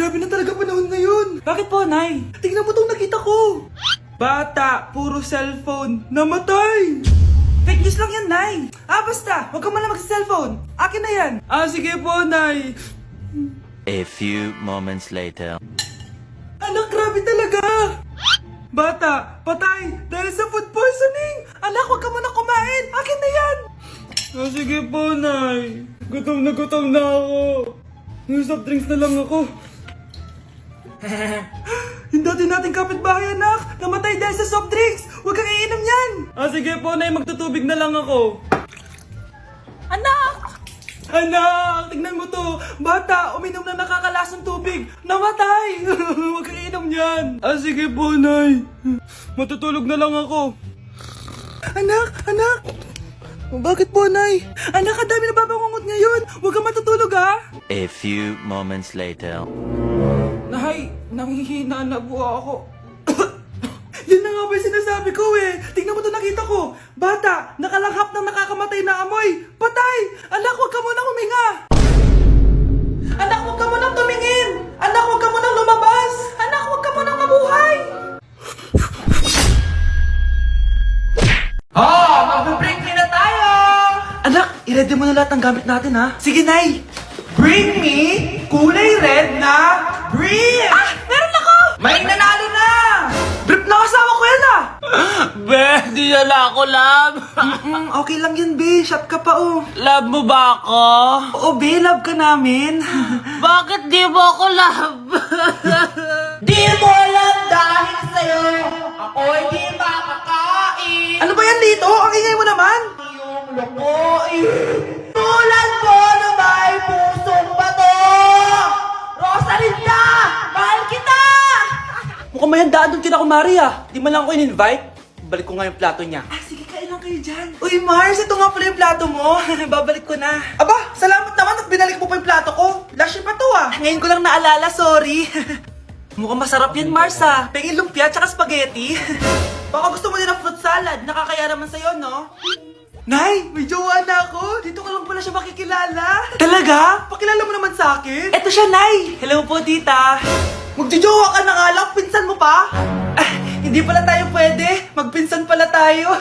Grabe na talaga panahon ngayon. Bakit po, Nay? Tingnan mo tong nakita ko. Bata, puro cellphone, namatay. Fake news lang yan, Nay. Basta, huwag ka man lang mag-cellphone. Akin na yan. Sige po, Nay. A few moments later. Anak, grabe talaga. Bata, patay dahil sa food poisoning. Anak, huwag ka muna kumain. Akin na yan. Sige po, Nay. Gutom na ako. Soft drinks na lang ako. Yung dati nating kapitbahay, anak. Namatay dahil sa soft drinks. Huwag kang iinom yan. Sige po, Nay. Magtutubig na lang ako. Anak! Anak, tignan mo to. Bata, uminom na nakakalasang tubig. Namatay. Huwag kang iinom yan. Sige po, Nay. Matutulog na lang ako. Anak. Bakit po, Nay? Anak, ang dami na babangungot ngayon. Huwag kang matutulog, ha? A few moments later. Nay, nanghihina na po ako. Yan na nga ba yung sinasabi ko eh. Tingnan mo to, nakita ko. Bata, nakalanghap ng nakakamatay na amoy. Patay! Anak, huwag ka munang huminga. Anak, huwag ka munang tumingin. Anak, huwag ka munang lumabas. Anak, huwag ka munang mabuhay. Mag-break na tayo. Anak, i-ready mo na lahat ng gamit natin, ha? Sige, Nay. Bring me kulay red na brief! Meron ako! May nanalo na! Brief na kasama ko yan, Be, di na ako, love. Okay lang yan, be. Shot ka pa, oh. Love mo ba ako? Oo, be. Love ka namin. Bakit di mo ako love? Di mo alam dahil sa'yo. Ako'y di makakain. Ano ba yan dito? Ang ingay mo naman. Yung lukoy. Tulad mo na may pusong bato. Rosalinda! Mahal kita! Mukhang may handaan doon kina kumari, ah. Di man lang ako in-invite. Balik ko nga yung plato niya. Sige, kain lang kayo dyan. Uy, Mars, ito nga pala yung plato mo. Babalik ko na. Aba, salamat naman at binalik mo pa yung plato ko. Last year pa to, ah. Ngayon ko lang naalala, sorry. Mukhang masarap yan, Mars, ah. Pengin lumpia tsaka spaghetti. Baka gusto mo din ng fruit salad. Nakakaya naman sa'yo, no? Nay, may jowa na ako. Dito ka lang pala siya makikilala. Talaga? Pakilala mo naman sa akin. Eto siya, Nay. Hello po, tita. Magjojowa ka na nga lang. Pinsan mo pa? Hindi pala tayo pwede. Magpinsan pala tayo.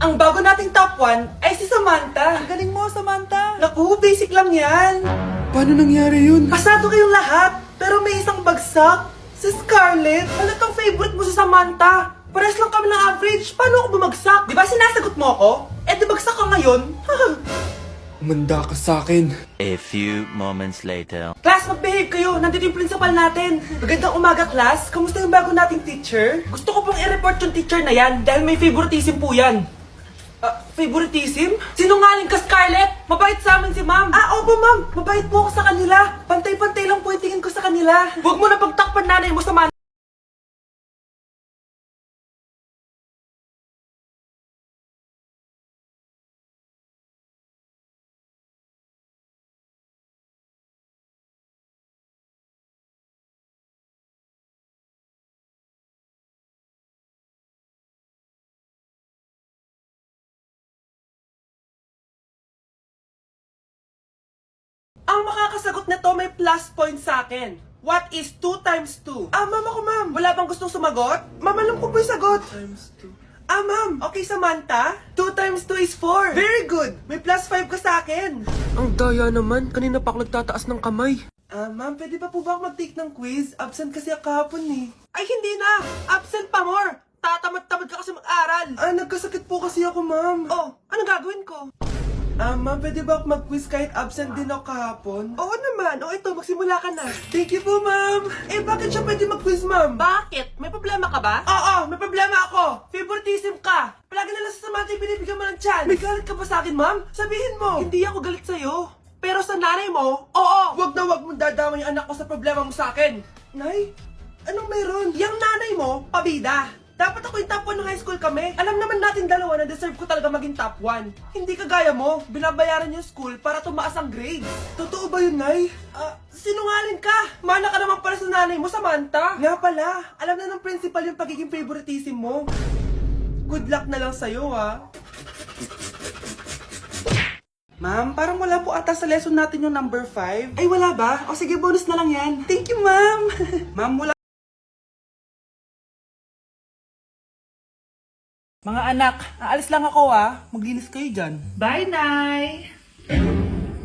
Ang bago nating top 1 ay si Samantha. Ang galing mo, Samantha. Naku, basic lang yan. Paano nangyari yun? Pasado kayong lahat, pero may isang bagsak. Si Scarlett. Ano tong favorite mo si Samantha? Pares lang kami ng average. Paano ako bumagsak? Di ba sinasagot mo ako? Di bagsak ka ngayon. Umanda ka sa akin. A few moments later. Class, mag-behave kayo. Nandito yung principal natin. Magandang umaga, class. Kamusta yung bago nating teacher? Gusto ko pong i-report yung teacher na yan dahil may favoritism po yan. Favoritism? Sinungaling ka, Scarlett! Mabait sa amin si ma'am. Opo, ma'am. Mabait po ako sa kanila. Pantay-pantay lang po yung tingin ko sa kanila. Huwag mo na pagtakpan nanay mo sa man. Ang makakasagot nito may plus point sa akin. What is 2 times 2? Ma'am ako, ma'am. Wala bang gustong sumagot? Ma'am, alam ko po yung sagot. 2 times 2. Ma'am. Okay, Samantha. 2 times 2 is 4. Very good. May plus 5 ka sa akin. Ang daya naman, kanina pa ako nagtataas ng kamay. Ma'am, pwede pa po ba ako mag-take ng quiz? Absent kasi ako kahapon eh. Ay, hindi na. Absent pa more. Tatamad-tamad ka kasi mag-aral. Nagkasakit po kasi ako, ma'am. Oh, anong gagawin ko? Ma'am, pwede ba ako mag-quiz kahit absent din ako kahapon? Oo naman. Ito, magsimula ka na. Thank you po, ma'am. Bakit siya pwede mag-quiz, ma'am? Bakit? May problema ka ba? Oo, may problema ako. Favoritism ka. Palagi na lang sa Samantha yung binibigyan mo ng chance. May galit ka ba sa akin, ma'am? Sabihin mo. Hindi ako galit sa'yo. Pero sa nanay mo, oo. Wag na wag mong dadama yung anak ko sa problema mo sa akin. Nay, anong meron? Yang nanay mo, pabida. Dapat ako yung top 1 ng high school kami. Alam naman natin dalawa na deserve ko talaga maging top 1. Hindi kagaya mo, binabayaran yung school para tumaas ang grade. Totoo ba yun, Nay? Sinungaling ka! Mana ka naman pala sa nanay mo, Samantha. Nga pala, alam na ng principal yung pagiging favoritism mo. Good luck na lang sa'yo, ha? Ma'am, parang wala po ata sa lesson natin yung number 5. Ay, wala ba? O sige, bonus na lang yan. Thank you, ma'am. Ma'am, wala. Mga anak, aalis lang ako Maglinis kayo dyan. Bye, Nay!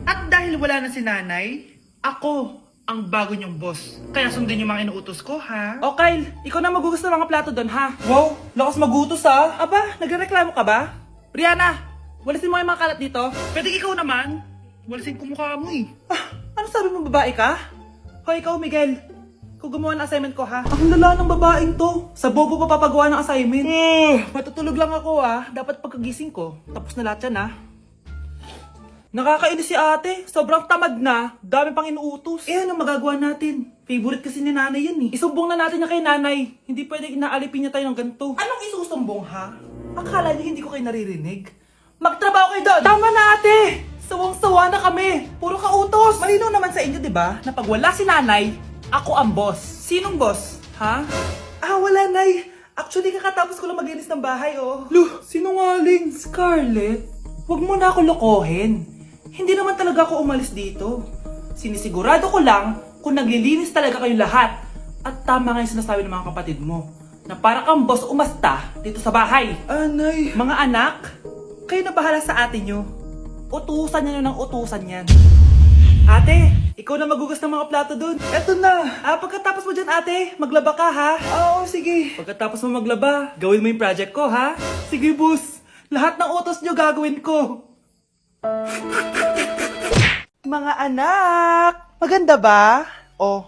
At dahil wala na si Nanay, ako ang bago niyong boss. Kaya sundin yung mga inuutos ko, ha? O Kyle, ikaw na magugas ng mga plato doon ha. Wow, lakas magutos Aba, nagreklamo ka ba? Brianna, walisin mo yung mga kalat dito. Pwede ikaw naman. Walisin ko mukha mo eh. Ano sabi mo, babae ka? Hoy, ikaw Miguel. Ikaw gumawa ng assignment ko ha. Ang lala ng babaeng to. Sa bobo pa papagawa ng assignment. Matutulog lang ako Dapat pagkagising ko, tapos na lahat yan Nakakainis si ate. Sobrang tamad na. Dami pang inuutos. Ano magagawa natin? Favorite kasi ni nanay yan Isumbong na natin niya kay nanay. Hindi pwede inaalipin niya tayo ng ganito. Anong isusumbong ha? Akala niyo hindi ko kayo naririnig? Magtrabaho kayo doon! Tama na ate! Sawang-sawa na kami. Puro kautos. Malinaw naman sa inyo, di ba? Na pag wala si nanay, ako ang boss. Sinong boss? Ha? Wala nay. Actually, kakatapos ko lang maglinis ng bahay Luh, sinungaling. Scarlett, huwag mo na ako lokohin. Hindi naman talaga ako umalis dito. Sinisigurado ko lang kung naglilinis talaga kayo lahat. At tama nga yung sinasabi ng mga kapatid mo. Na para kang boss umasta dito sa bahay. Anay. Mga anak, kayo na bahala sa ate nyo. Utusan nyo ng utusan yan. Ate, ikaw na magugas ng mga plato dun. Eto na. Pagkatapos mo dyan ate, maglaba ka ha? Oo, sige. Pagkatapos mo maglaba, gawin mo yung project ko ha? Sige boss. Lahat ng utos nyo gagawin ko. Mga anak, maganda ba?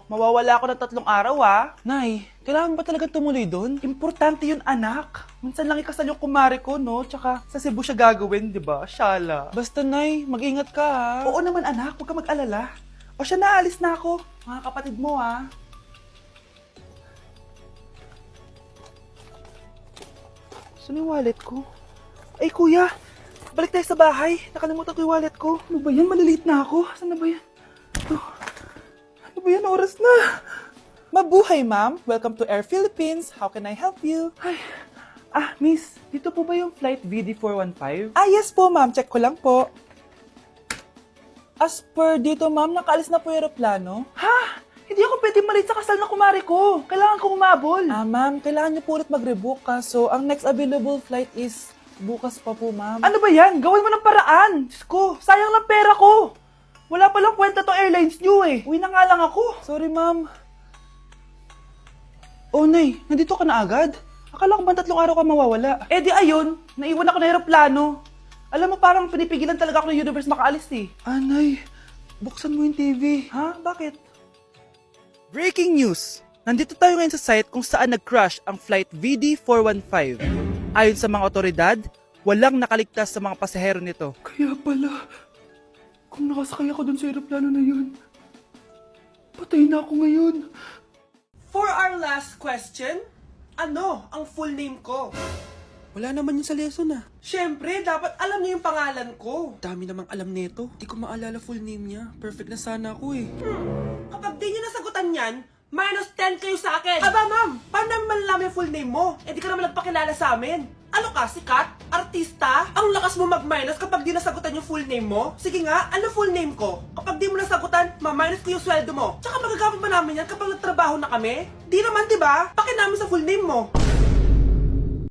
Mawawala ako ng 3 araw Nay, kailangan ba talaga tumuloy doon? Importante yun anak. Minsan lang ikasal yung kumare ko no, tsaka sa Cebu siya gagawin, di ba? Shala. Basta Nay, mag-ingat ka Oo naman anak, huwag ka mag-alala. Siya naalis na ako. Mga kapatid mo Saan yung wallet ko? Ay kuya, balik tayo sa bahay. Nakalimutan ko yung wallet ko. Ano ba yan? Maliliit na ako. Saan na ba yan? Ano ba yan? Oras na. Mabuhay, ma'am. Welcome to Air Philippines. How can I help you? Ay. Miss. Dito po ba yung flight VD415? Yes po, ma'am. Check ko lang po. As per dito, ma'am, nakaalis na po yung aeroplano. Ha? Hindi ako pwede malit sa kasal na kumari ko. Kailangan ko umabol. Ma'am, kailangan niyo po ulit mag-rebook So, ang next available flight is bukas pa po, ma'am. Ano ba yan? Gawin mo ng paraan. Diyos ko, sayang lang pera ko. Wala palang kwenta tong airlines niyo Uwi na nga lang ako. Sorry, ma'am. Nay, nandito ka na agad? Akala ko ba 3 araw ka mawawala? Di ayun, naiwan ako ng aeroplano. Alam mo, parang pinipigilan talaga ako ng universe makaalis Nay, buksan mo yung TV. Ha? Bakit? Breaking news! Nandito tayo ngayon sa site kung saan nag-crash ang flight VD415. Ayon sa mga otoridad, walang nakaligtas sa mga pasahero nito. Kaya pala, kung nakasakay ako dun sa aeroplano na yun, patay na ako ngayon. For our last question, ano ang full name ko? Wala naman yun sa lesson Siyempre, dapat alam niyo yung pangalan ko. Dami namang alam nito. Di ko maalala full name niya. Perfect na sana ako Kapag di niyo nasagutan yan, minus 10 kayo sa akin. Aba ma'am, paano namin malalaman yung full name mo? Di ka naman nagpakilala sa amin. Ano ka, sikat? Artista? Ang lakas mo mag-minus kapag di nasagutan yung full name mo? Sige nga, ano full name ko? Kapag di mo nasagutan, ma-minus ko yung sweldo mo. Tsaka magagamit pa namin yan kapag nagtrabaho na kami? Di naman, diba? Pakinamin sa full name mo.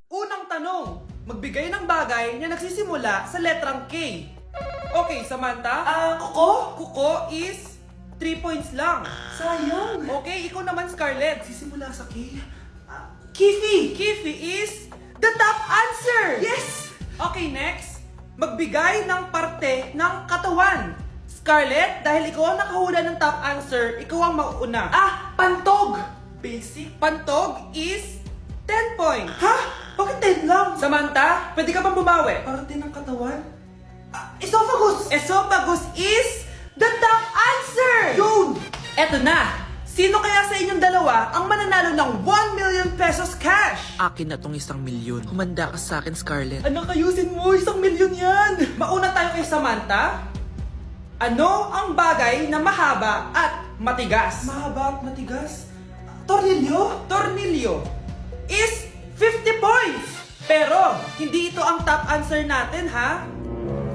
Unang tanong, magbigay ng bagay na nagsisimula sa letrang K. Okay, Samantha? Kuko? Kuko is 3 points lang. Sayang. Okay, ikaw naman, Scarlett. Sisimula sa K. Kifi. Kifi is the top answer. Yes! Okay, next. Magbigay ng parte ng katawan. Scarlett, dahil ikaw ang nakahula ng top answer, ikaw ang mauuna. Pantog. Basic. Pantog is 10 points. Ha? Bakit 10 lang? Samantha, pwede ka bang bumawi? Parte ng katawan? Esophagus. Esophagus is the top answer. Yun! Eto na. Sino kaya sa inyong dalawa ang mananalo ng 1 million pesos cash? Akin na tong 1 milyon. Humanda ka sa akin, Scarlett. Anak, ayusin mo. 1 milyon yan. Mauna tayo kay Samantha. Ano ang bagay na mahaba at matigas? Mahaba at matigas? Tornilyo? Tornilyo is 50 points. Pero, hindi ito ang top answer natin, ha?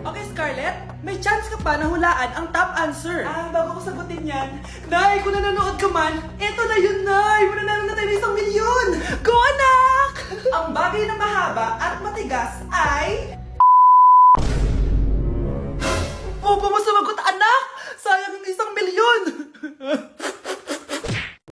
Okay, Scarlett, may chance ka pa na hulaan ang top answer. Bago ko sagutin yan, Nay, kung nanonood ka man, eto na yun, Nay! Mananalo na tayo ng 1 milyon! Go, anak! Ang bagay na mahaba at matigas ay...